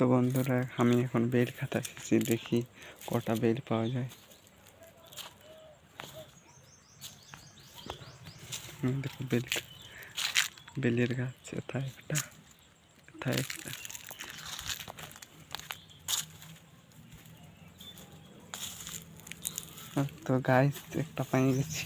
তো বন্ধুরা আমি এখন বেল খাতা এসেছি, দেখি কটা বেল পাওয়া যায়। দেখো বেলের গাছ, কোথায় একটা কোথায় একটা। তো গাছ একটা পেয়ে গেছি।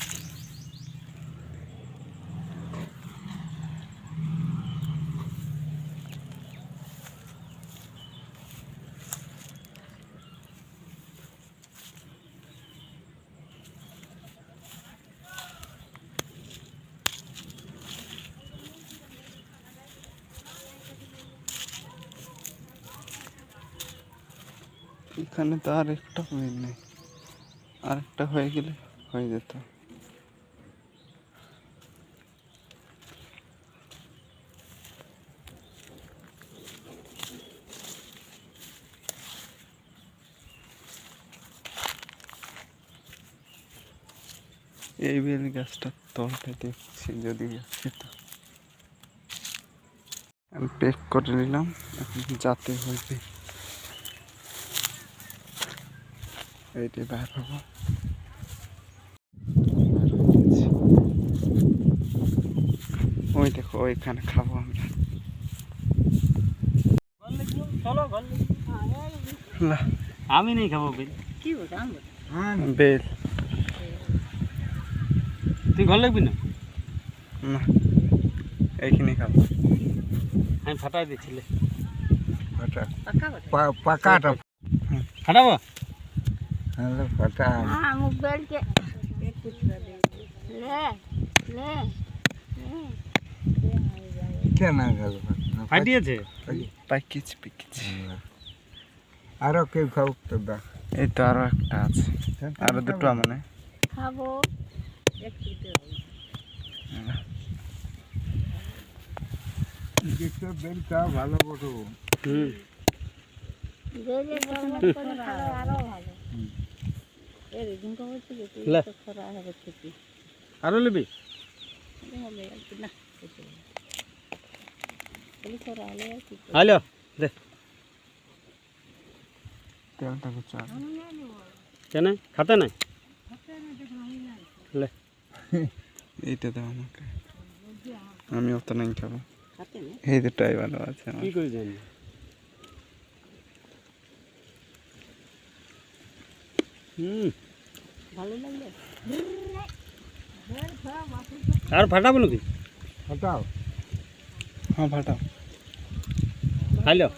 এখানে তো আর একটা বেল নেই, আর একটা হয়ে গেলে হয়ে যেত। এই বেল গাছটার তলটা দেখছি, যদি আছে তো আমি পেক করে নিলাম, এখন যাতে হইবে এইটি বার হবো। ওই দেখো ওইখানে খাবো আমরা। আমি নেই খাবো বেল। বেল তুই ঘর লাগবি না? না, এইখানে খাবো। আমি ফাটাই দিচ্ছিলে পাকাটা ফাটাবো। ফাটা কেন গেল ফাটিয়েছে। পাকিছি। আরো কেউ খাওক তো দা। এই তো আরো একটা আছে, আরো দুটো মানে খাবো। বেল খাওয়া ভালো বড়। আরো নেবি? হ্যালো দে তেলটাকে চাল কেন খাতে নাই? এইটা দাও আমাকে, আমি অত নাই খাবো। এই দুটাই ভালো আছে আমার। কি করে জানি? ভালো লাগলে আর ফাটাবো নাকি? ফাটাও। হ্যাঁ ফাটাও। হ্যালো